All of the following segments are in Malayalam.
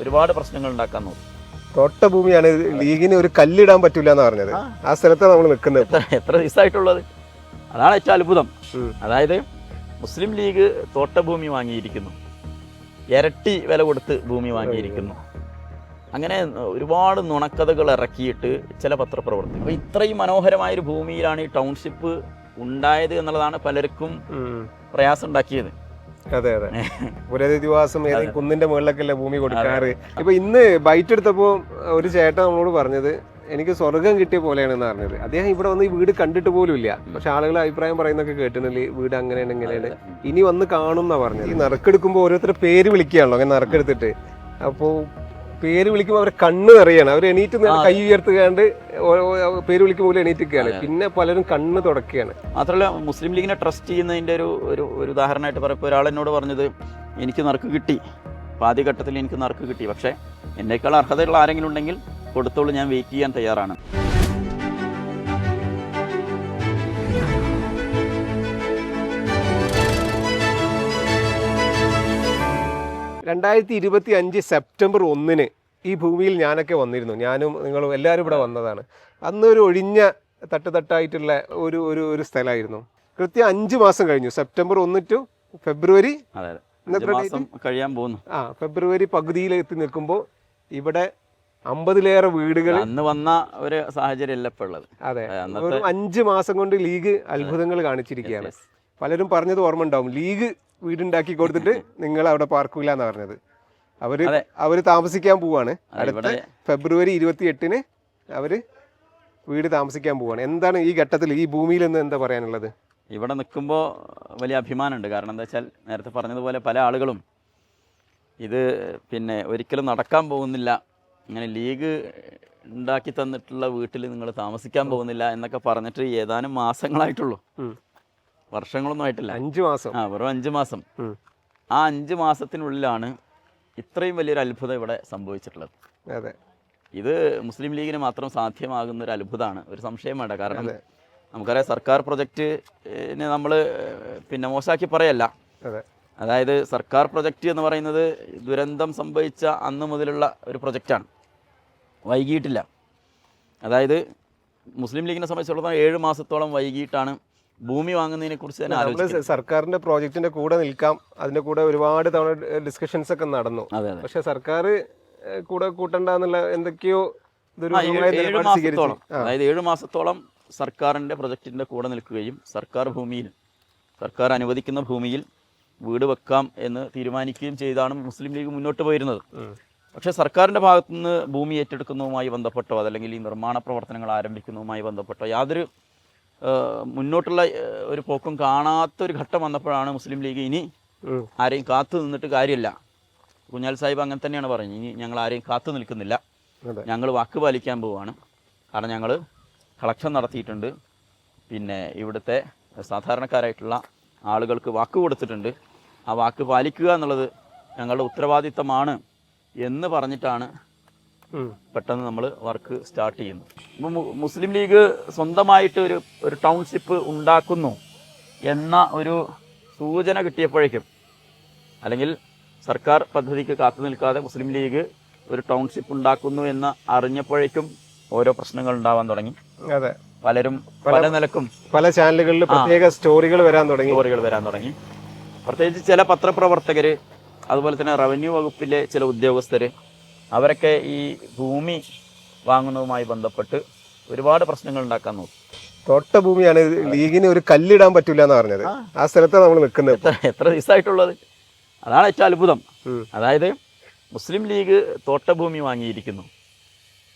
ഒരുപാട് പ്രശ്നങ്ങൾ ഉണ്ടാക്കാൻ നോക്കും. തൊട്ട ഭൂമിയാണ്, ലീഗിന് ഒരു കല്ലിടാൻ പറ്റില്ല എന്ന് പറഞ്ഞത്. ആ സ്ഥലത്താണ് നമ്മൾ നിൽക്കുന്നത്. എത്ര ദിവസമായിട്ടുള്ളത്? അതാണ് ഏറ്റവും അത്ഭുതം. അതായത് മുസ്ലിം ലീഗ് തോട്ട ഭൂമി വാങ്ങിയിരിക്കുന്നു, ഇരട്ടി വില കൊടുത്ത് ഭൂമി വാങ്ങിയിരിക്കുന്നു. അങ്ങനെ ഒരുപാട് നുണക്കഥകൾ ഇറക്കിയിട്ട് ചില പത്രപ്രവർത്തകർ. അപ്പോൾ ഇത്രയും മനോഹരമായൊരു ഭൂമിയിലാണ് ഈ ടൗൺഷിപ്പ് ഉണ്ടായത് എന്നുള്ളതാണ് പലർക്കും പ്രയാസം ഉണ്ടാക്കിയത്. അതെ അതെ, പുനരധിവാസം ഏതെങ്കിലും കുന്നിന്റെ മുകളിലൊക്കെ ഭൂമി കൊടുക്കാറ്. ഇപ്പൊ ഇന്ന് ബൈറ്റ് എടുത്തപ്പോ ഒരു ചേട്ടൻ നമ്മളോട് പറഞ്ഞത് എനിക്ക് സ്വർഗം കിട്ടിയ പോലെയാണെന്ന് പറഞ്ഞത്. അദ്ദേഹം ഇവിടെ വന്ന് ഈ വീട് കണ്ടിട്ട് പോലും ഇല്ല, പക്ഷെ ആളുകൾ അഭിപ്രായം പറയുന്നൊക്കെ കേട്ടിട്ടില്ലേ, വീട് അങ്ങനെയാണ് ഇങ്ങനെയാണ്, ഇനി വന്ന് കാണും എന്നാ പറഞ്ഞത്. ഈ നറുക്കെടുക്കുമ്പോൾ ഓരോരുത്തരുടെ പേര് വിളിക്കുകയാണല്ലോ, അങ്ങനെ നറുക്കെടുത്തിട്ട്. അപ്പോൾ പേര് വിളിക്കുമ്പോൾ അവരെ കണ്ണ് നിറയാണ്, അവർ എണീറ്റ് കൈ ഉയർത്തുകാണ്ട് പേര് വിളിക്കുമ്പോൾ എണീറ്റിക്കുകയാണ്. പിന്നെ പലരും കണ്ണ് തുടക്കുകയാണ്. മാത്രമല്ല മുസ്ലിം ലീഗിനെ ട്രസ്റ്റ് ചെയ്യുന്നതിൻ്റെ ഒരു ഉദാഹരണമായിട്ട് പറയുമ്പോൾ ഒരാളെന്നോട് പറഞ്ഞത്, എനിക്ക് നറുക്ക് കിട്ടി, ആദ്യഘട്ടത്തിൽ എനിക്ക് നറുക്ക് കിട്ടി, പക്ഷേ എന്നേക്കാൾ അർഹതയുള്ള ആരെങ്കിലും ഉണ്ടെങ്കിൽ കൊടുത്തോളൂ, ഞാൻ വെയിറ്റ് ചെയ്യാൻ തയ്യാറാണ്. 2025 സെപ്റ്റംബർ 1 ഈ ഭൂമിയിൽ ഞാനൊക്കെ വന്നിരുന്നു. ഞാനും നിങ്ങളും എല്ലാവരും ഇവിടെ വന്നതാണ്. അന്ന് ഒരു ഒഴിഞ്ഞ തട്ടായിട്ടുള്ള ഒരു സ്ഥലമായിരുന്നു. കൃത്യം 5 മാസം കഴിഞ്ഞു. സെപ്റ്റംബർ 1 ടു ഫെബ്രുവരി കഴിയാൻ പോകുന്നു. ഫെബ്രുവരി പകുതിയിൽ എത്തി നിൽക്കുമ്പോൾ ഇവിടെ 50-ലേറെ വീടുകൾ അന്ന് വന്ന ഒരു സാഹചര്യം ഇപ്പോൾ ഉള്ളത്. അതെ, 5 മാസം കൊണ്ട് ലീഗ് അത്ഭുതങ്ങൾ കാണിച്ചിരിക്കുകയാണ്. പലരും പറഞ്ഞത് ഓർമ്മ ഉണ്ടാവും, ലീഗ് വീടുണ്ടാക്കി കൊടുത്തിട്ട് നിങ്ങൾ അവിടെ പാർക്കില്ല എന്ന് പറഞ്ഞത്. അവര് താമസിക്കാൻ പോവാണ്. അടുത്ത ഫെബ്രുവരി 28 അവര് വീട് താമസിക്കാൻ പോവാണ്. എന്താണ് ഈ ഘട്ടത്തിൽ ഈ ഭൂമിയിൽ നിന്ന് എന്താ പറയാനുള്ളത്? ഇവിടെ നിൽക്കുമ്പോൾ വലിയ അഭിമാനമുണ്ട്. കാരണം എന്താ വെച്ചാൽ നേരത്തെ പറഞ്ഞതുപോലെ പല ആളുകളും ഇത് ഒരിക്കലും നടക്കാൻ പോകുന്നില്ല, അങ്ങനെ ലീഗ് ഉണ്ടാക്കി തന്നിട്ടുള്ള വീട്ടിൽ നിങ്ങൾ താമസിക്കാൻ പോകുന്നില്ല എന്നൊക്കെ പറഞ്ഞിട്ട് ഏതാനും മാസങ്ങളായിട്ടുള്ളൂ, വർഷങ്ങളൊന്നും ആയിട്ടില്ല. 5 മാസം. വെറും 5 മാസം. ആ 5 മാസത്തിനുള്ളിലാണ് ഇത്രയും വലിയൊരു അത്ഭുതം ഇവിടെ സംഭവിച്ചിട്ടുള്ളത്. അതെ, ഇത് മുസ്ലിം ലീഗിന് മാത്രം സാധ്യമാകുന്ന ഒരു അത്ഭുതമാണ്, ഒരു സംശയം വേണ്ട. കാരണം നമുക്കറിയാം, സർക്കാർ പ്രൊജക്റ്റിനെ നമ്മൾ മോശമാക്കി പറയല്ല. അതായത് സർക്കാർ പ്രൊജക്റ്റ് എന്ന് പറയുന്നത് ദുരന്തം സംഭവിച്ച അന്ന് മുതലുള്ള ഒരു പ്രൊജക്റ്റാണ്, വൈകിയിട്ടില്ല. അതായത് മുസ്ലിം ലീഗിനെ സംബന്ധിച്ചിടത്തോളം 7 മാസത്തോളം വൈകിട്ടാണ് ഭൂമി വാങ്ങുന്നതിനെ കുറിച്ച് തന്നെ ആലോചിക്കുന്നത്. സർക്കാരിന്റെ പ്രോജക്റ്റിന്റെ കൂടെ നിൽക്കാം, അതിന്റെ കൂടെ ഒരുപാട് തവണ ഡിസ്കഷൻസ് ഒക്കെ നടന്നു. പക്ഷെ സർക്കാർ കൂടെ കൂട്ടണ്ടെന്നുള്ള എന്തൊക്കെയോ 7 മാസത്തോളം, അതായത് 7 മാസത്തോളം സർക്കാരിന്റെ പ്രൊജക്റ്റിന്റെ കൂടെ നിൽക്കുകയും സർക്കാർ അനുവദിക്കുന്ന ഭൂമിയിൽ വീട് വെക്കാം എന്ന് തീരുമാനിക്കുകയും ചെയ്താണ് മുസ്ലിം ലീഗ് മുന്നോട്ട് പോയിരുന്നത്. പക്ഷേ സർക്കാരിൻ്റെ ഭാഗത്തുനിന്ന് ഭൂമി ഏറ്റെടുക്കുന്നതുമായി ബന്ധപ്പെട്ടോ അതല്ലെങ്കിൽ ഈ നിർമ്മാണ പ്രവർത്തനങ്ങൾ ആരംഭിക്കുന്നതുമായി ബന്ധപ്പെട്ടോ യാതൊരു മുന്നോട്ടുള്ള ഒരു പോക്കും കാണാത്തൊരു ഘട്ടം വന്നപ്പോഴാണ് മുസ്ലിം ലീഗ് ഇനി ആരെയും കാത്തു നിന്നിട്ട് കാര്യമില്ല. കുഞ്ഞാൽ സാഹിബ് അങ്ങനെ തന്നെയാണ് പറഞ്ഞത്, ഇനി ഞങ്ങൾ ആരെയും കാത്തു നിൽക്കുന്നില്ല, ഞങ്ങൾ വാക്ക് പാലിക്കാൻ പോവുകയാണ്. കാരണം ഞങ്ങൾ കളക്ഷൻ നടത്തിയിട്ടുണ്ട്, ഇവിടുത്തെ സാധാരണക്കാരായിട്ടുള്ള ആളുകൾക്ക് വാക്ക് കൊടുത്തിട്ടുണ്ട്, ആ വാക്ക് പാലിക്കുക എന്നുള്ളത് ഞങ്ങളുടെ ഉത്തരവാദിത്തമാണ് എന്ന് പറഞ്ഞിട്ടാണ് പെട്ടെന്ന് നമ്മൾ വർക്ക് സ്റ്റാർട്ട് ചെയ്യുന്നു. ഇപ്പം മുസ്ലിം ലീഗ് സ്വന്തമായിട്ട് ഒരു ടൗൺഷിപ്പ് ഉണ്ടാക്കുന്നു എന്ന ഒരു സൂചന കിട്ടിയപ്പോഴേക്കും, അല്ലെങ്കിൽ സർക്കാർ പദ്ധതിക്ക് കാത്തു നിൽക്കാതെ മുസ്ലിം ലീഗ് ഒരു ടൗൺഷിപ്പ് ഉണ്ടാക്കുന്നു എന്ന് അറിഞ്ഞപ്പോഴേക്കും ഓരോ പ്രശ്നങ്ങൾ ഉണ്ടാവാൻ തുടങ്ങി. പലരും പല നിലക്കും പല ചാനലുകളിൽ പ്രത്യേക സ്റ്റോറികൾ വരാൻ തുടങ്ങി. പ്രത്യേകിച്ച് ചില പത്രപ്രവർത്തകർ, അതുപോലെ തന്നെ റവന്യൂ വകുപ്പിലെ ചില ഉദ്യോഗസ്ഥർ, അവരൊക്കെ ഈ ഭൂമി വാങ്ങുന്നതുമായി ബന്ധപ്പെട്ട് ഒരുപാട് പ്രശ്നങ്ങൾ ഉണ്ടാക്കാൻ നോക്കി. തൊട്ട ഭൂമിയാണ്, ലീഗിന് ഒരു കല്ലിടാൻ പറ്റില്ല എന്ന് പറഞ്ഞത്. ആ സ്ഥലത്താണ് നമ്മൾ നിൽക്കുന്നത്. എത്ര ദിവസമായിട്ടുള്ളത്? അതാണ് ഏറ്റവും അത്ഭുതം. അതായത് മുസ്ലിം ലീഗ് തോട്ട ഭൂമി വാങ്ങിയിരിക്കുന്നു,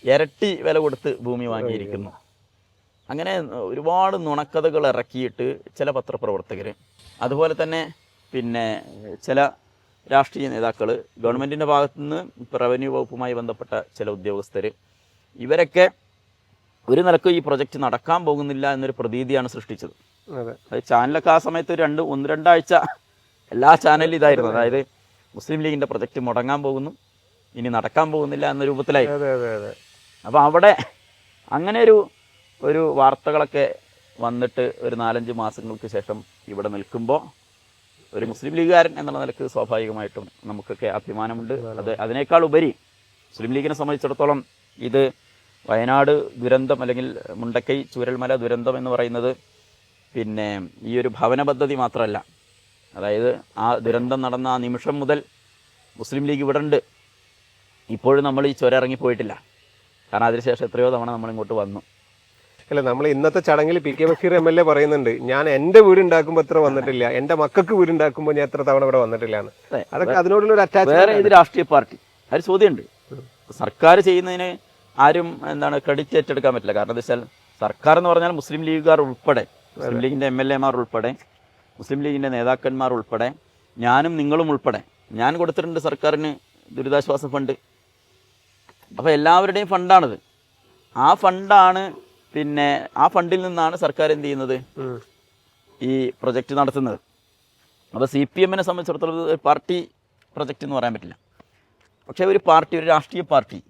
ഇരട്ടി വില കൊടുത്ത് ഭൂമി വാങ്ങിയിരിക്കുന്നു. അങ്ങനെ ഒരുപാട് നുണക്കഥകൾ ഇറക്കിയിട്ട് ചില പത്രപ്രവർത്തകർ, അതുപോലെ തന്നെ ചില രാഷ്ട്രീയ നേതാക്കൾ, ഗവൺമെൻറ്റിൻ്റെ ഭാഗത്തുനിന്ന് റവന്യൂ വകുപ്പുമായി ബന്ധപ്പെട്ട ചില ഉദ്യോഗസ്ഥർ, ഇവരൊക്കെ ഒരു നിലക്കും ഈ പ്രൊജക്റ്റ് നടക്കാൻ പോകുന്നില്ല എന്നൊരു പ്രതീതിയാണ് സൃഷ്ടിച്ചത്. അത് ചാനലൊക്കെ ആ സമയത്ത് 1-2 ആഴ്ച എല്ലാ ചാനലിലും ഇതായിരുന്നു. അതായത് മുസ്ലിം ലീഗിൻ്റെ പ്രൊജക്റ്റ് മുടങ്ങാൻ പോകുന്നു, ഇനി നടക്കാൻ പോകുന്നില്ല എന്ന രൂപത്തിലായി. അപ്പോൾ അവിടെ അങ്ങനെ ഒരു വാർത്തകളൊക്കെ വന്നിട്ട് ഒരു 4-5 മാസങ്ങൾക്ക് ശേഷം ഇവിടെ നിൽക്കുമ്പോൾ ഒരു മുസ്ലിം ലീഗുകാരൻ എന്നുള്ള നിലക്ക് സ്വാഭാവികമായിട്ടും നമുക്കൊക്കെ അഭിമാനമുണ്ട്. അതിനേക്കാൾ ഉപരി മുസ്ലിം ലീഗിനെ സംബന്ധിച്ചിടത്തോളം ഇത് വയനാട് ദുരന്തം അല്ലെങ്കിൽ മുണ്ടക്കൈ ചൂരൽമല ദുരന്തം എന്ന് പറയുന്നത് പിന്നെ ഈ ഒരു ഭവന പദ്ധതി മാത്രമല്ല, അതായത് ആ ദുരന്തം നടന്ന ആ നിമിഷം മുതൽ മുസ്ലിം ലീഗ് ഇവിടെ ഉണ്ട്. ഇപ്പോഴും നമ്മൾ ഈ ചുരം ഇറങ്ങിപ്പോയിട്ടില്ല. കാരണം അതിനുശേഷം എത്രയോ തവണ നമ്മളിങ്ങോട്ട് വന്നു. അല്ല, നമ്മൾ ഇന്നത്തെ ചടങ്ങിൽ പി കെ ബഷീർ MLA പറയുന്നുണ്ട്, ഞാൻ എൻ്റെ വീട് ഉണ്ടാക്കുമ്പോൾ എത്ര വന്നിട്ടില്ല, എൻ്റെ മക്കൾക്ക് വീട് ഉണ്ടാക്കുമ്പോൾ ഞാൻ എത്ര തവണ ഇവിടെ വന്നിട്ടില്ല എന്ന്. അതൊക്കെ അതിനോടുള്ള ഒരു അറ്റാച്ച്മെന്റ്. വേറെ ഏത് രാഷ്ട്രീയ പാർട്ടി അതിൽ ചോദ്യമുണ്ട്. സർക്കാർ ചെയ്യുന്നതിന് ആരും ക്രെഡിറ്റ് ഏറ്റെടുക്കാൻ പറ്റില്ല. കാരണം എന്താ വെച്ചാൽ സർക്കാർ എന്ന് പറഞ്ഞാൽ മുസ്ലിം ലീഗുകാർ ഉൾപ്പെടെ, മുസ്ലിം ലീഗിൻ്റെ MLA മാർ ഉൾപ്പെടെ, മുസ്ലിം ലീഗിൻ്റെ നേതാക്കന്മാർ ഉൾപ്പെടെ, ഞാനും നിങ്ങളും ഉൾപ്പെടെ ഞാൻ കൊടുത്തിട്ടുണ്ട് സർക്കാരിന് ദുരിതാശ്വാസ ഫണ്ട്. അപ്പോൾ എല്ലാവരുടെയും ഫണ്ടാണിത്. ആ ഫണ്ടാണ് പിന്നെ ആ ഫണ്ടിൽ നിന്നാണ് സർക്കാർ എന്ത് ചെയ്യുന്നത്, ഈ പ്രൊജക്റ്റ് നടത്തുന്നത്. അപ്പോൾ CPM സംബന്ധിച്ചിടത്തോളം ഒരു പാർട്ടി പ്രൊജക്റ്റ് എന്ന് പറയാൻ പറ്റില്ല. പക്ഷേ ഒരു പാർട്ടി, ഒരു രാഷ്ട്രീയ പാർട്ടി,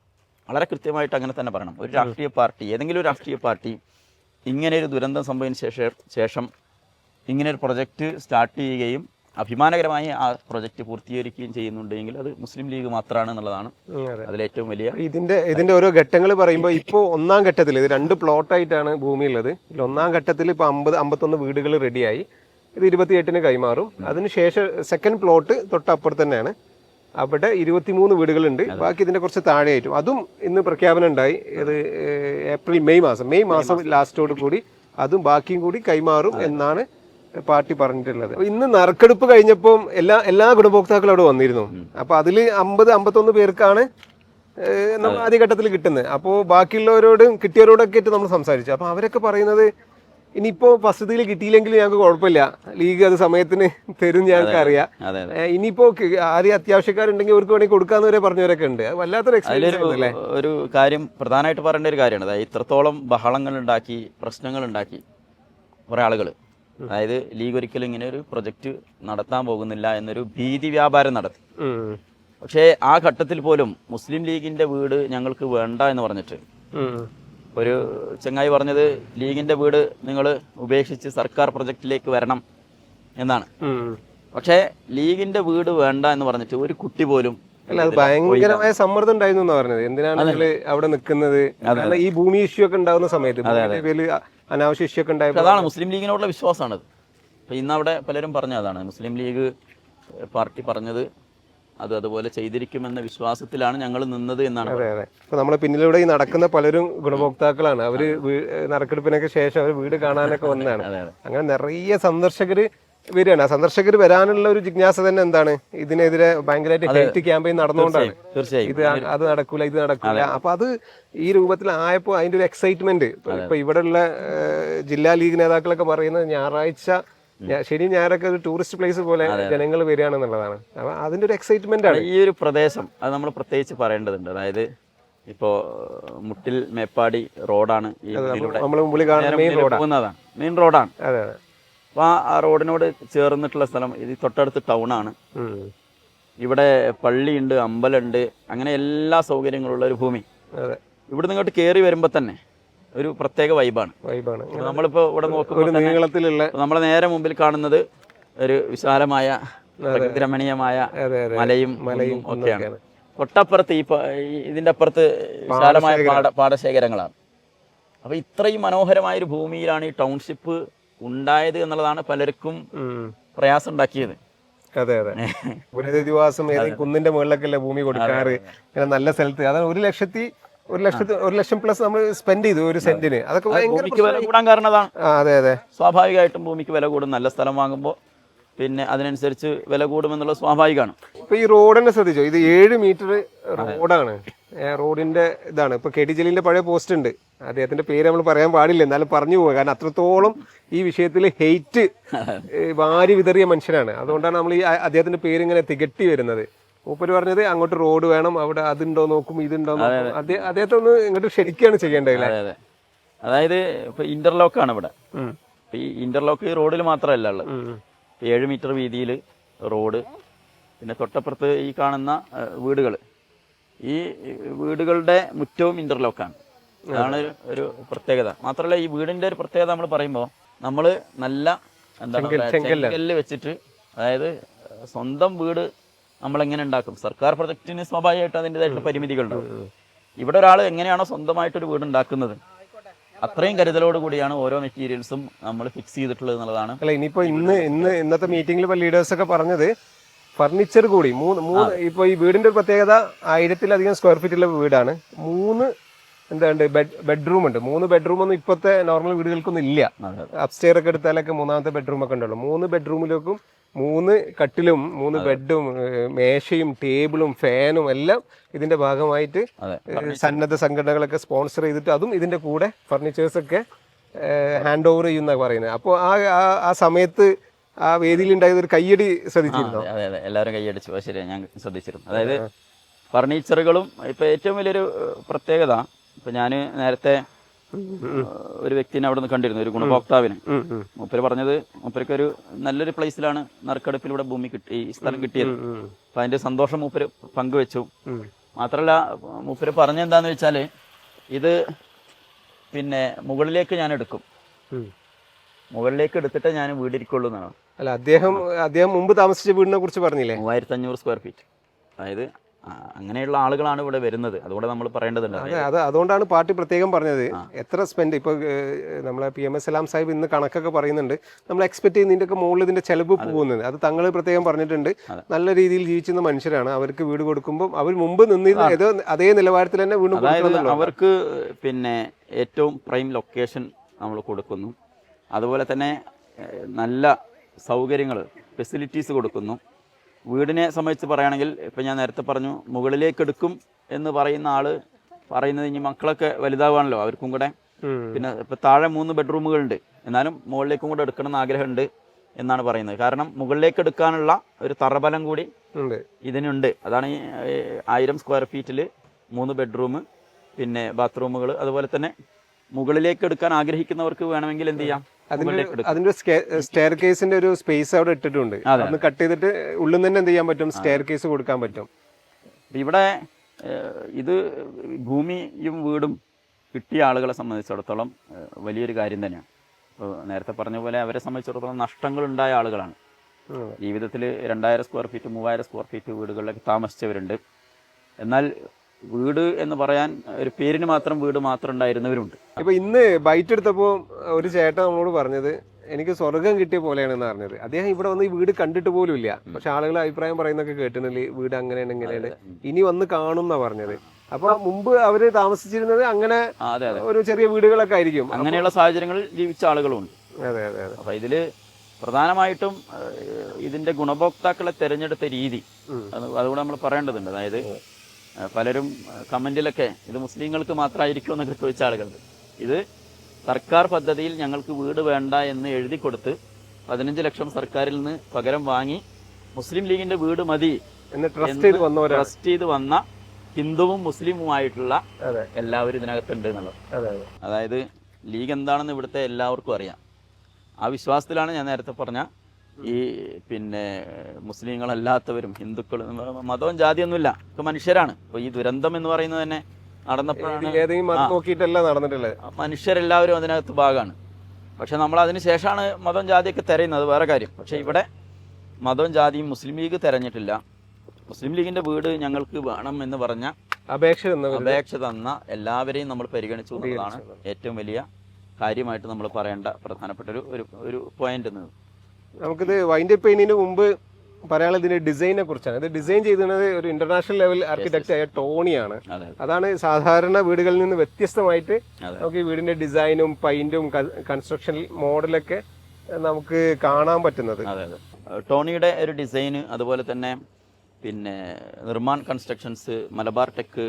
വളരെ കൃത്യമായിട്ട് അങ്ങനെ തന്നെ പറയണം, ഒരു രാഷ്ട്രീയ പാർട്ടി, ഏതെങ്കിലും ഒരു രാഷ്ട്രീയ പാർട്ടി ഇങ്ങനെ ഒരു ദുരന്തം സംഭവിച്ച ശേഷം ഇങ്ങനെ ഒരു പ്രൊജക്റ്റ് സ്റ്റാർട്ട് ചെയ്യുകയും അഭിമാനകരമായി ആ പ്രൊജക്റ്റ് പൂർത്തീകരിക്കുകയും ചെയ്യുന്നുണ്ടെങ്കിൽ അത് മുസ്ലിം ലീഗ് മാത്രമാണ് എന്നുള്ളതാണ് അതിലേറ്റവും വലിയ. ഇതിന്റെ ഓരോ ഘട്ടങ്ങൾ പറയുമ്പോൾ ഇപ്പോൾ ഒന്നാം ഘട്ടത്തിൽ ഇത് 2 പ്ലോട്ടായിട്ടാണ് ഭൂമിയുള്ളത്. ഇതിൽ ഒന്നാം ഘട്ടത്തിൽ ഇപ്പോൾ 51 വീടുകൾ റെഡിയായി. ഇത് 28-ന് കൈമാറും. അതിനുശേഷം സെക്കൻഡ് പ്ലോട്ട് തൊട്ടപ്പുറത്ത് തന്നെയാണ്. അവിടെ 23 വീടുകളുണ്ട്. ബാക്കി ഇതിന്റെ കുറച്ച് താഴെയായിട്ടും അതും ഇന്ന് പ്രഖ്യാപനം ഉണ്ടായി. ഇത് മെയ് മാസം ലാസ്റ്റോട് കൂടി അതും ബാക്കിയും കൂടി കൈമാറും എന്നാണ് പാർട്ടി പറഞ്ഞിട്ടുള്ളത്. ഇന്ന് നറുക്കെടുപ്പ് കഴിഞ്ഞപ്പോൾ എല്ലാ ഗുണഭോക്താക്കളും അവിടെ വന്നിരുന്നു. അപ്പൊ അതിൽ 50-51 പേർക്കാണ് നമ്മൾ ആദ്യഘട്ടത്തിൽ കിട്ടുന്നത്. അപ്പോൾ ബാക്കിയുള്ളവരോടും കിട്ടിയവരോടൊക്കെ ആയിട്ട് നമ്മൾ സംസാരിച്ചു. അപ്പൊ അവരൊക്കെ പറയുന്നത്, ഇനിയിപ്പോ വസതിയിൽ കിട്ടിയില്ലെങ്കിൽ ഞങ്ങൾക്ക് കുഴപ്പമില്ല, ലീഗ് അത് സമയത്തിന് തരും, ഞങ്ങൾക്ക് അറിയാം. ഇനിയിപ്പോ ആരെയും അത്യാവശ്യക്കാരുണ്ടെങ്കിൽ അവർക്ക് വേണമെങ്കിൽ കൊടുക്കാന്ന് വരെ പറഞ്ഞവരൊക്കെ ഉണ്ട്. വല്ലാത്തൊരു എക്സ്പീരിയൻസ്. ഒരു കാര്യം പ്രധാനമായിട്ട് പറയേണ്ട ഒരു കാര്യമാണ്, അതായത് ഇത്രത്തോളം ബഹളങ്ങൾ ഉണ്ടാക്കി, പ്രശ്നങ്ങൾ ഉണ്ടാക്കി കുറെ ആളുകൾ, അതായത് ലീഗ് ഒരിക്കലും ഇങ്ങനെ ഒരു പ്രൊജക്റ്റ് നടത്താൻ പോകുന്നില്ല എന്നൊരു ഭീതി വ്യാപാരം നടത്തി. പക്ഷേ ആ ഘട്ടത്തിൽ പോലും മുസ്ലിം ലീഗിന്റെ വീട് ഞങ്ങൾക്ക് വേണ്ട എന്ന് പറഞ്ഞിട്ട് ഒരു ചങ്ങായി പറഞ്ഞത്, ലീഗിന്റെ വീട് നിങ്ങൾ ഉപേക്ഷിച്ച് സർക്കാർ പ്രൊജക്റ്റിലേക്ക് വരണം എന്നാണ്. പക്ഷേ ലീഗിന്റെ വീട് വേണ്ട എന്ന് പറഞ്ഞിട്ട് ഒരു കുട്ടി പോലും. അല്ല, അത് ഭയങ്കരമായ സമ്മർദ്ദം ഉണ്ടായിരുന്നു എന്നാ പറഞ്ഞത്. എന്തിനാണ് നിങ്ങൾ അവിടെ നിൽക്കുന്നത്? ഈ ഭൂമി ഇഷ്യൂ ഒക്കെ ഉണ്ടാകുന്ന സമയത്ത് അനാവശ്യ ഇഷ്യൂ ഒക്കെ ഉണ്ടായപ്പോൾ അതാണ് മുസ്ലിം ലീഗിനോടുള്ള വിശ്വാസമാണത്. അപ്പൊ ഇന്ന് അവിടെ പലരും പറഞ്ഞ അതാണ്, മുസ്ലിം ലീഗ് പാർട്ടി പറഞ്ഞത് അത് അതുപോലെ ചെയ്തിരിക്കുമെന്ന വിശ്വാസത്തിലാണ് ഞങ്ങൾ നിന്നത് എന്നാണ്. അതെ അതെ. ഇപ്പൊ നമ്മളെ പിന്നിലൂടെ ഈ നടക്കുന്ന പലരും ഗുണഭോക്താക്കളാണ്. അവര് നറുക്കെടുപ്പിനൊക്കെ ശേഷം അവർ വീട് കാണാനൊക്കെ വന്നതാണ്. അങ്ങനെ നിറയെ സന്ദർശകര് വരികയാണ്. ആ സന്ദർശകർ വരാനുള്ള ഒരു ജിജ്ഞാസ തന്നെ എന്താണ്, ഇതിനെതിരെ ഭയങ്കരമായിട്ട് ഹെൽത്ത് ക്യാമ്പയിൻ നടന്നുകൊണ്ടാണ്. ഇത് നടക്കൂല, ഇത് നടക്കൂല. അപ്പൊ അത് ഈ രൂപത്തിലായപ്പോ അതിന്റെ ഒരു എക്സൈറ്റ്മെന്റ് ഇപ്പൊ ഇവിടെയുള്ള ജില്ലാ ലീഗ് നേതാക്കളൊക്കെ പറയുന്നത് ഞായറാഴ്ച ശനി ഞായറൊക്കെ ഒരു ടൂറിസ്റ്റ് പ്ലേസ് പോലെ ജനങ്ങൾ വരികയാണെന്നുള്ളതാണ്. അപ്പൊ അതിന്റെ ഒരു എക്സൈറ്റ്മെന്റ് ആണ്. ഈ ഒരു പ്രദേശം അത് നമ്മൾ പ്രത്യേകിച്ച് പറയേണ്ടതുണ്ട്. അതായത് ഇപ്പോ മുട്ടിൽ മേപ്പാടി റോഡാണ് മെയിൻ റോഡാണ്. അപ്പോൾ ആ റോഡിനോട് ചേർന്നിട്ടുള്ള സ്ഥലം ഇത് തൊട്ടടുത്ത് ടൗണാണ്. ഇവിടെ പള്ളിയുണ്ട്, അമ്പലമുണ്ട്, അങ്ങനെ എല്ലാ സൗകര്യങ്ങളുള്ള ഒരു ഭൂമി. ഇവിടെ നിങ്ങോട്ട് കയറി വരുമ്പോൾ തന്നെ ഒരു പ്രത്യേക വൈബാണ്. നമ്മളിപ്പോ ഇവിടെ നോക്കുമ്പോൾ നമ്മളെ നേരെ മുമ്പിൽ കാണുന്നത് ഒരു വിശാലമായ രമണീയമായ മലയും ഒക്കെയാണ്. തൊട്ടപ്പുറത്ത് ഇതിന്റെ അപ്പുറത്ത് വിശാലമായ പാടശേഖരങ്ങളാണ്. അപ്പൊ ഇത്രയും മനോഹരമായ ഒരു ഭൂമിയിലാണ് ഈ ടൗൺഷിപ്പ് ഉണ്ടായത് എന്നുള്ളതാണ് പലർക്കും പ്രയാസം ഉണ്ടാക്കിയത്. അതെ അതെ. പുനരധിവാസം കുന്നിന്റെ മുകളിലൊക്കെ ഭൂമി കൊടുക്കാറ്, നല്ല സ്ഥലത്ത്. അതാണ് 1 ലക്ഷം പ്ലസ് നമ്മൾ സ്പെൻഡ് ചെയ്തു ഒരു സെന്റിന്. അതൊക്കെ ഭൂമിക്ക് വില കൂടാൻ കാരണം അതാണ്. അതെ അതെ. സ്വാഭാവികമായിട്ടും ഭൂമിക്ക് വില കൂടും. നല്ല സ്ഥലം വാങ്ങുമ്പോൾ പിന്നെ അതിനനുസരിച്ച് വില കൂടുമെന്നുള്ളത് സ്വാഭാവികമാണ്. ഇപ്പൊ ഈ റോഡിനെ ശ്രദ്ധിച്ചോ, ഇത് 7 മീറ്റർ റോഡാണ്. റോഡിന്റെ ഇതാണ്. ഇപ്പൊ KT ജലീലിന്റെ പഴയ പോസ്റ്റ് ഉണ്ട്, അദ്ദേഹത്തിന്റെ പേര് നമ്മൾ പറയാൻ പാടില്ല, എന്നാലും പറഞ്ഞു പോവുക. കാരണം അത്രത്തോളം ഈ വിഷയത്തിൽ ഹെയ്റ്റ് വാരി വിതറിയ മനുഷ്യനാണ്. അതുകൊണ്ടാണ് നമ്മൾ ഈ അദ്ദേഹത്തിന്റെ പേര് ഇങ്ങനെ തികട്ടി വരുന്നത്. മൂപ്പര് പറഞ്ഞത് അങ്ങോട്ട് റോഡ് വേണം, അവിടെ അതുണ്ടോ നോക്കും, ഇതുണ്ടോ നോക്കും. അദ്ദേഹത്തെ ഒന്ന് ഇങ്ങോട്ട് ക്ഷണിക്കുകയാണ് ചെയ്യേണ്ടത്. അതായത് ഇപ്പൊ ഇന്റർലോക്കാണ് ഇവിടെ. ഈ ഇന്റർലോക്ക് റോഡിൽ മാത്രമല്ല ഉള്ളത്. 7 മീറ്റർ വീതിയിൽ റോഡ്, പിന്നെ തൊട്ടപ്പുറത്ത് ഈ കാണുന്ന വീടുകൾ, ഈ വീടുകളുടെ മുറ്റവും ഇന്റർലോക്കാണ്. അതാണ് ഒരു പ്രത്യേകത. മാത്രമല്ല ഈ വീടിന്റെ ഒരു പ്രത്യേകത നമ്മൾ പറയുമ്പോൾ നമ്മൾ നല്ല എന്താ പറയുക, ചെങ്കല്ല് വെച്ചിട്ട് അതായത് സ്വന്തം വീട് നമ്മളെങ്ങനെ ഉണ്ടാക്കും? സർക്കാർ പ്രൊജക്റ്റിന് സ്വാഭാവികമായിട്ട് അതിൻ്റെതായിട്ടുള്ള പരിമിതികളുണ്ടാവും. ഇവിടെ ഒരാൾ എങ്ങനെയാണോ സ്വന്തമായിട്ടൊരു വീട് ഉണ്ടാക്കുന്നത് അത്രയും കരുതലോട് കൂടിയാണ് ഓരോ മെറ്റീരിയൽസും നമ്മൾ ഫിക്സ് ചെയ്തിട്ടുള്ളത് എന്നുള്ളതാണ്. അല്ല, ഇനിയിപ്പോ ഇന്നത്തെ മീറ്റിംഗിൽ ഇപ്പോൾ ലീഡേഴ്സ് ഒക്കെ പറഞ്ഞത് ഫർണിച്ചർ കൂടി മൂന്ന് ഇപ്പോൾ ഈ വീടിന്റെ ഒരു പ്രത്യേകത 1000-ലധികം സ്ക്വയർ ഫീറ്റുള്ള വീടാണ്. 3 ബെഡ്റൂം ഉണ്ട്. 3 ബെഡ്റൂം ഒന്നും ഇപ്പോഴത്തെ നോർമൽ വീടുകൾക്കൊന്നും ഇല്ല. അപ്സ്റ്റെയർ ഒക്കെ എടുത്താലൊക്കെ 3ാമത്തെ ബെഡ്റൂം ഒക്കെ ഉണ്ടല്ലോ. 3 ബെഡ്റൂമിലേക്കും 3 കട്ടിലും 3 ബെഡും മേശയും ടേബിളും ഫാനും എല്ലാം ഇതിന്റെ ഭാഗമായിട്ട് സന്നദ്ധ സംഘടനകളൊക്കെ സ്പോൺസർ ചെയ്തിട്ട് അതും ഇതിന്റെ കൂടെ ഫർണിച്ചേഴ്സ് ഒക്കെ ഹാൻഡ് ഓവർ ചെയ്യുന്ന പറയുന്നത്. അപ്പോൾ ആ സമയത്ത് ആ വേദിയിൽ ഉണ്ടായത് ഒരു കയ്യടി ശ്രദ്ധിച്ചിരുന്നു. അതെ, എല്ലാവരും കയ്യടിച്ചു. ശരിയാണ്, ഞാൻ ശ്രദ്ധിച്ചിരുന്നു. അതായത് ഫർണിച്ചറുകളും ഇപ്പൊ ഏറ്റവും വലിയൊരു പ്രത്യേകത, ഇപ്പൊ ഞാൻ നേരത്തെ ഒരു വ്യക്തിനെ അവിടെ നിന്ന് കണ്ടിരുന്നു, ഒരു ഗുണഭോക്താവിന്. മൂപ്പര് പറഞ്ഞത് മൂപ്പർക്കൊരു നല്ലൊരു പ്ലേസിലാണ് നറുക്കെടുപ്പിലൂടെ ഭൂമി കിട്ടി, ഈ സ്ഥലം കിട്ടിയത്. അപ്പൊ അതിന്റെ സന്തോഷം മൂപ്പര് പങ്കുവെച്ചു. മാത്രല്ല മൂപ്പര് പറഞ്ഞെന്താന്ന് വെച്ചാല് ഇത് പിന്നെ മുകളിലേക്ക് ഞാൻ എടുക്കും, മുകളിലേക്ക് എടുത്തിട്ട് ഞാൻ വീടിരിക്കുള്ളൂ എന്നാണ്. അല്ല, അദ്ദേഹം മുമ്പ് താമസിച്ച വീടിനെ കുറിച്ച് പറഞ്ഞില്ലേ? 3500 സ്ക്വയർ ഫീറ്റ്. അതായത് അങ്ങനെയുള്ള ആളുകളാണ് ഇവിടെ വരുന്നത്. അതുകൊണ്ട് നമ്മൾ പറയേണ്ടതുണ്ട്. അതുകൊണ്ടാണ് പാർട്ടി പ്രത്യേകം പറഞ്ഞത് എത്ര സ്പെൻഡ്. ഇപ്പോൾ നമ്മളെ PM സലാം സാഹിബ് ഇന്ന് കണക്കൊക്കെ പറയുന്നുണ്ട്. നമ്മൾ എക്സ്പെക്ട് ചെയ്യുന്നതിൻ്റെയൊക്കെ മുകളിൽ ഇതിന്റെ ചെലവ് പോകുന്നത്. അത് തങ്ങൾ പ്രത്യേകം പറഞ്ഞിട്ടുണ്ട്. നല്ല രീതിയിൽ ജീവിച്ചിരുന്ന മനുഷ്യരാണ്. അവർക്ക് വീട് കൊടുക്കുമ്പോൾ അവർ മുമ്പ് നിന്നിരുന്ന അതേ നിലവാരത്തിൽ തന്നെ വീണ്ടും കൊടുക്കണം. അവർക്ക് പിന്നെ ഏറ്റവും പ്രൈം ലൊക്കേഷൻ നമ്മൾ കൊടുക്കുന്നു. അതുപോലെ തന്നെ നല്ല സൗകര്യങ്ങൾ, ഫെസിലിറ്റീസ് കൊടുക്കുന്നു. വീടിനെ സംബന്ധിച്ച് പറയുകയാണെങ്കിൽ ഇപ്പം ഞാൻ നേരത്തെ പറഞ്ഞു, മുകളിലേക്ക് എടുക്കും എന്ന് പറയുന്ന ആള് പറയുന്നത് ഇനി മക്കളൊക്കെ വലുതാവുകയാണല്ലോ, അവർക്കും കൂടെ. പിന്നെ ഇപ്പം താഴെ 3 ബെഡ്റൂമുകളുണ്ട്, എന്നാലും മുകളിലേക്കും കൂടെ എടുക്കണം എന്ന് ആഗ്രഹമുണ്ട് എന്നാണ് പറയുന്നത്. കാരണം മുകളിലേക്ക് എടുക്കാനുള്ള ഒരു തറബലം കൂടി ഇതിനുണ്ട്. അതാണ് ഈ 1000 സ്ക്വയർ ഫീറ്റിൽ 3 ബെഡ്റൂം, പിന്നെ ബാത്റൂമുകൾ. അതുപോലെ തന്നെ മുകളിലേക്ക് എടുക്കാൻ ആഗ്രഹിക്കുന്നവർക്ക് വേണമെങ്കിൽ എന്ത് ചെയ്യാം, അതിന്റെ സ്റ്റെയർ കേസിന്റെ ഒരു സ്പേസ് അവിടെ ഇട്ടിട്ടുണ്ട്. അതൊന്ന് കട്ട് ചെയ്തിട്ട് ഉള്ളിൽ തന്നെ എന്ത് ചെയ്യാൻ പറ്റും, സ്റ്റെയർ കേസ് കൊടുക്കാൻ പറ്റും. ഇവിടെ ഇത് ഭൂമിയും വീടും കിട്ടിയ ആളുകളെ സംബന്ധിച്ചിടത്തോളം വലിയൊരു കാര്യം തന്നെയാണ്. ഇപ്പോൾ നേരത്തെ പറഞ്ഞ പോലെ അവരെ സംബന്ധിച്ചിടത്തോളം നഷ്ടങ്ങൾ ഉണ്ടായ ആളുകളാണ്. ജീവിതത്തിൽ 2000 സ്ക്വയർ ഫീറ്റ് 3000 സ്ക്വയർ ഫീറ്റ് വീടുകളിലൊക്കെ താമസിച്ചവരുണ്ട്. എന്നാൽ വീട് എന്ന് പറയാൻ ഒരു പേരിന് മാത്രം വീട് മാത്രം ഉണ്ടായിരുന്നവരുണ്ട്. ഇപ്പൊ ഇന്ന് ബൈറ്റ് എടുത്തപ്പോൾ ഒരു ചേട്ടൻ നമ്മളോട് പറഞ്ഞത് എനിക്ക് സ്വർഗം കിട്ടിയ പോലെയാണെന്ന് പറഞ്ഞത്. അദ്ദേഹം ഇവിടെ വന്ന് ഈ വീട് കണ്ടിട്ട് പോലും ഇല്ല. പക്ഷെ ആളുകൾ അഭിപ്രായം പറയുന്നൊക്കെ കേട്ടിട്ടില്ലേ, വീട് അങ്ങനെയാണ് ഇങ്ങനെയാണ്, ഇനി വന്ന് കാണും എന്നാ പറഞ്ഞത്. അപ്പൊ മുമ്പ് അവര് താമസിച്ചിരുന്നത് അങ്ങനെ ഒരു ചെറിയ വീടുകളൊക്കെ ആയിരിക്കും. അങ്ങനെയുള്ള സാഹചര്യങ്ങളിൽ ജീവിച്ച ആളുകളുണ്ട്. അതെ അതെ അതെ. അപ്പൊ ഇതില് പ്രധാനമായിട്ടും ഇതിന്റെ ഗുണഭോക്താക്കളെ തെരഞ്ഞെടുത്ത രീതി അതുകൂടെ നമ്മൾ പറയേണ്ടതുണ്ട്. അതായത് പലരും കമന്റിലൊക്കെ ഇത് മുസ്ലിങ്ങൾക്ക് മാത്രമായിരിക്കും എന്നൊക്കെ ചോദിച്ച ആളുകളുണ്ട്. ഇത് സർക്കാർ പദ്ധതിയിൽ ഞങ്ങൾക്ക് വീട് വേണ്ട എന്ന് എഴുതി കൊടുത്ത് 15 ലക്ഷം സർക്കാരിൽ നിന്ന് പകരം വാങ്ങി മുസ്ലിം ലീഗിന്റെ വീട് മതി ട്രസ്റ്റ് ചെയ്ത് വന്ന ഹിന്ദുവും മുസ്ലിമുമായിട്ടുള്ള എല്ലാവരും ഇതിനകത്തുണ്ട് എന്നുള്ളത്. അതായത് ലീഗ് എന്താണെന്ന് ഇവിടുത്തെ എല്ലാവർക്കും അറിയാം. ആ വിശ്വാസത്തിലാണ് ഞാൻ നേരത്തെ പറഞ്ഞ ഈ പിന്നെ മുസ്ലിങ്ങളല്ലാത്തവരും ഹിന്ദുക്കളും, മതവും ജാതിയൊന്നുമില്ല, ഒക്കെ മനുഷ്യരാണ്. ഇപ്പോൾ ഈ ദുരന്തം എന്ന് പറയുന്നത് തന്നെ നടന്നപ്പോഴാണ് മനുഷ്യരെല്ലാവരും അതിനകത്ത് ഭാഗമാണ്. പക്ഷെ നമ്മൾ അതിന് ശേഷമാണ് മതവും ജാതിയൊക്കെ തിരയുന്നത്, വേറെ കാര്യം. പക്ഷെ ഇവിടെ മതവും ജാതിയും മുസ്ലിം ലീഗ് തിരഞ്ഞിട്ടില്ല. മുസ്ലിം ലീഗിന്റെ വീട് ഞങ്ങൾക്ക് വേണം എന്ന് പറഞ്ഞ അപേക്ഷ തന്ന എല്ലാവരെയും നമ്മൾ പരിഗണിച്ചു എന്നുള്ളതാണ് ഏറ്റവും വലിയ കാര്യമായിട്ട് നമ്മൾ പറയേണ്ട പ്രധാനപ്പെട്ട ഒരു പോയിന്റ് എന്നത്. നമുക്കിത് വൈൻഡ് അപ്പ് ചെയ്യുന്നതിന് മുമ്പ് പറയാനുള്ളത് ഇതിന്റെ ഡിസൈനെ കുറിച്ചാണ്. ഇത് ഡിസൈൻ ചെയ്തിരുന്നത് ഒരു ഇന്റർനാഷണൽ ലെവൽ ആർക്കിടെക്ട് ആയ ടോണിയാണ്. അതാണ് സാധാരണ വീടുകളിൽ നിന്ന് വ്യത്യസ്തമായിട്ട് നമുക്ക് ഈ വീടിന്റെ ഡിസൈനും പെയിന്റും കൺസ്ട്രക്ഷൻ മോഡലൊക്കെ നമുക്ക് കാണാൻ പറ്റുന്നത്. ടോണിയുടെ ഒരു ഡിസൈന്, അതുപോലെ തന്നെ പിന്നെ നിർമ്മാൺ കൺസ്ട്രക്ഷൻസ്, മലബാർ ടെക്,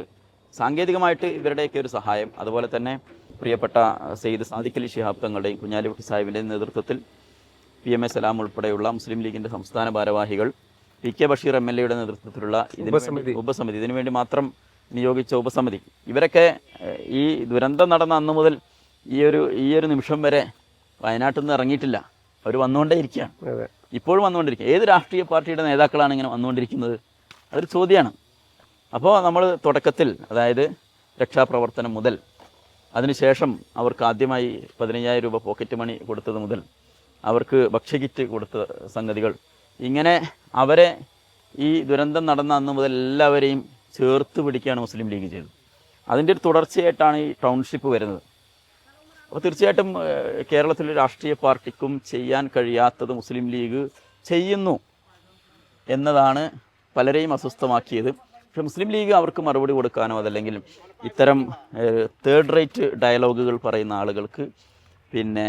സാങ്കേതികമായിട്ട് ഇവരുടെയൊക്കെ ഒരു സഹായം, അതുപോലെ തന്നെ പ്രിയപ്പെട്ട സെയ്ദ് സാദിഖ് അലി ശിഹാബ് തങ്ങളുടെയും കുഞ്ഞാലിക്കുട്ടി സാഹിബിൻ്റെയും നേതൃത്വത്തിൽ PM സലാം ഉൾപ്പെടെയുള്ള മുസ്ലിം ലീഗിന്റെ സംസ്ഥാന ഭാരവാഹികൾ, PK ബഷീർ MLA നേതൃത്വത്തിലുള്ള ഉപസമിതി, ഇതിനുവേണ്ടി മാത്രം നിയോഗിച്ച ഉപസമിതി, ഇവരൊക്കെ ഈ ദുരന്തം നടന്ന അന്ന് മുതൽ ഈ ഒരു നിമിഷം വരെ വയനാട്ടിൽ നിന്ന് ഇറങ്ങിയിട്ടില്ല. അവർ വന്നുകൊണ്ടേയിരിക്കുകയാണ്, ഇപ്പോഴും വന്നുകൊണ്ടിരിക്കുക. ഏത് രാഷ്ട്രീയ പാർട്ടിയുടെ നേതാക്കളാണ് ഇങ്ങനെ വന്നുകൊണ്ടിരിക്കുന്നത്? അതൊരു ചോദ്യമാണ്. അപ്പോൾ നമ്മൾ തുടക്കത്തിൽ, അതായത് രക്ഷാപ്രവർത്തനം മുതൽ, അതിനുശേഷം അവർക്ക് ആദ്യമായി 15,000 രൂപ പോക്കറ്റ് മണി കൊടുത്തത് മുതൽ, അവർക്ക് ഭക്ഷ്യകിറ്റ് കൊടുത്ത സംഗതികൾ, ഇങ്ങനെ അവരെ ഈ ദുരന്തം നടന്ന അന്ന് മുതൽ എല്ലാവരെയും ചേർത്ത് പിടിക്കുകയാണ് മുസ്ലിം ലീഗ് ചെയ്തത്. അതിൻ്റെ ഒരു തുടർച്ചയായിട്ടാണ് ഈ ടൗൺഷിപ്പ് വരുന്നത്. അപ്പോൾ തീർച്ചയായിട്ടും കേരളത്തിലെ രാഷ്ട്രീയ പാർട്ടിക്കും ചെയ്യാൻ കഴിയാത്തത് മുസ്ലിം ലീഗ് ചെയ്യുന്നു എന്നതാണ് പലരെയും അസ്വസ്ഥമാക്കിയത്. പക്ഷെ മുസ്ലിം ലീഗ് അവർക്ക് മറുപടി കൊടുക്കാനോ അതല്ലെങ്കിൽ ഇത്തരം തേർഡ് റേറ്റ് ഡയലോഗുകൾ പറയുന്ന ആളുകൾക്ക് പിന്നെ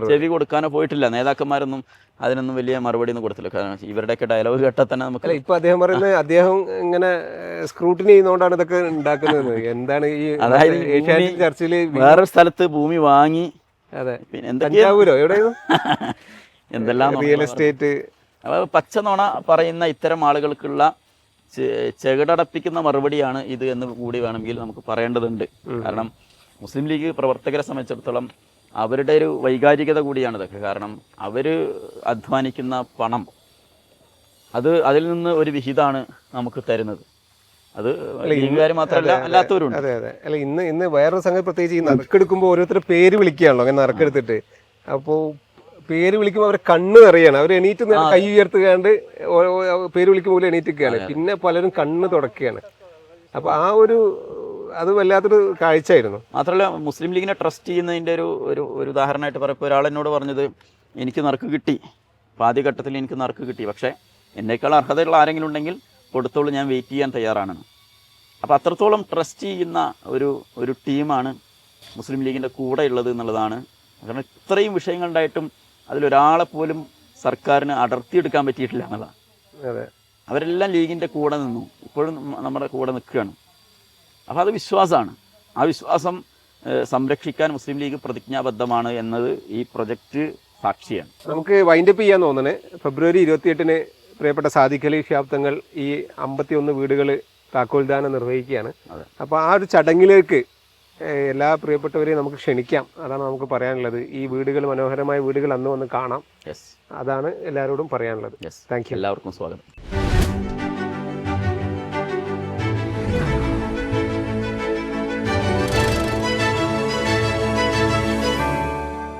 ചെവി കൊടുക്കാനോ പോയിട്ടില്ല. നേതാക്കന്മാരൊന്നും അതിനൊന്നും വലിയ മറുപടി ഒന്നും കൊടുത്തില്ല. കാരണം ഇവരുടെയൊക്കെ ഡയലോഗ് കേട്ടാൽ തന്നെ നമുക്ക് ഇപ്പൊ അദ്ദേഹം പറയുന്നത് അദ്ദേഹം ഇങ്ങനെ സ്ക്രൂട്ടിനി ചെയ്യുന്നതുകൊണ്ടാണ് ഇതൊക്കെ ഉണ്ടാക്കുന്നത്. എന്താണ് ഈ ഏഷ്യാനെറ്റ് ചർച്ചയിൽ വേറൊരു സ്ഥലത്ത് ഭൂമി വാങ്ങി, അതെ പിന്നെ എന്തൊക്കെയാവൂലോ എന്തെല്ലാം റിയൽ എസ്റ്റേറ്റ്, പച്ച നുണ പറയുന്ന ഇത്തരം ആളുകൾക്കുള്ള ചെകിടടപ്പിക്കുന്ന മറുപടിയാണ് ഇത് എന്ന് കൂടി വേണമെങ്കിൽ നമുക്ക് പറയേണ്ടതുണ്ട്. കാരണം മുസ്ലിം ലീഗ് പ്രവർത്തകരെ സംബന്ധിച്ചിടത്തോളം അവരുടെ ഒരു വൈകാരികത കൂടിയാണ് ഇതൊക്കെ. കാരണം അവർ അധ്വാനിക്കുന്ന പണം അതിൽ നിന്ന് ഒരു വിഹിതമാണ് നമുക്ക് തരുന്നത്. അത് ലീഗുകാർ മാത്രമല്ല അല്ലാത്തവരുണ്ട്. അതെ അതെ. അല്ല ഇന്ന് വേറൊരു സംഗതി പ്രത്യേകിച്ച് ഈ നറുക്കെടുക്കുമ്പോൾ ഓരോരുത്തരുടെ പേര് വിളിക്കുകയാണല്ലോ. അങ്ങനെ നറുക്കെടുത്തിട്ട് അപ്പോൾ പേര് വിളിക്കുമ്പോൾ അവരെ കണ്ണ് നിറയാണ്. അവർ എണീറ്റ് കൈ ഉയർത്തുകയാണ്ട് പേര് വിളിക്കുമ്പോൾ എണീറ്റിക്കുകയാണ്. പിന്നെ പലരും കണ്ണ് തുടക്കുകയാണ്. അപ്പോൾ അത് വല്ലാത്തൊരു കാഴ്ചയായിരുന്നു. മാത്രമല്ല മുസ്ലിം ലീഗിനെ ട്രസ്റ്റ് ചെയ്യുന്നതിൻ്റെ ഒരു ഉദാഹരണമായിട്ട് പറയുമ്പോൾ ഒരാൾ എന്നോട് പറഞ്ഞത്, എനിക്ക് നറുക്ക് കിട്ടി, ആദ്യഘട്ടത്തിൽ എനിക്ക് നറുക്ക് കിട്ടി, പക്ഷേ എന്നേക്കാൾ അർഹതയുള്ള ആരെങ്കിലും ഉണ്ടെങ്കിൽ കൊടുത്തോളൂ, ഞാൻ വെയിറ്റ് ചെയ്യാൻ തയ്യാറാണ്. അപ്പോൾ അത്രത്തോളം ട്രസ്റ്റ് ചെയ്യുന്ന ഒരു ടീമാണ് മുസ്ലിം ലീഗിൻ്റെ കൂടെ ഉള്ളത് എന്നുള്ളതാണ്. കാരണം ഇത്രയും വിഷയങ്ങളുണ്ടായിട്ടും അതിലൊരാളെ പോലും സർക്കാരിന് അടർത്തിയെടുക്കാൻ പറ്റിയിട്ടില്ല എന്നുള്ളതാണ്. അതെ, അവരെല്ലാം ലീഗിൻ്റെ കൂടെ നിന്നു, ഇപ്പോഴും നമ്മുടെ കൂടെ നിൽക്കുകയാണ്. അപ്പോൾ അത് വിശ്വാസമാണ്. ആ വിശ്വാസം സംരക്ഷിക്കാൻ മുസ്ലിം ലീഗ് പ്രതിജ്ഞാബദ്ധമാണ് എന്നത് ഈ പ്രൊജക്റ്റ് സാക്ഷിയാണ്. നമുക്ക് വൈൻഡപ്പ് ചെയ്യാൻ തോന്നുന്നത് ഫെബ്രുവരി 28-ന് പ്രിയപ്പെട്ട സാദിഖ് അലി ശിഹാബ് തങ്ങൾ ഈ 51 വീടുകൾ താക്കോൽദാനം നിർവഹിക്കുകയാണ്. അപ്പോൾ ആ ഒരു ചടങ്ങിലേക്ക് എല്ലാ പ്രിയപ്പെട്ടവരെയും നമുക്ക് ക്ഷണിക്കാം. അതാണ് നമുക്ക് പറയാനുള്ളത്. ഈ വീടുകൾ, മനോഹരമായ വീടുകൾ അന്ന് വന്ന് കാണാം. അതാണ് എല്ലാവരോടും പറയാനുള്ളത്. Thank you. എല്ലാവർക്കും സ്വാഗതം.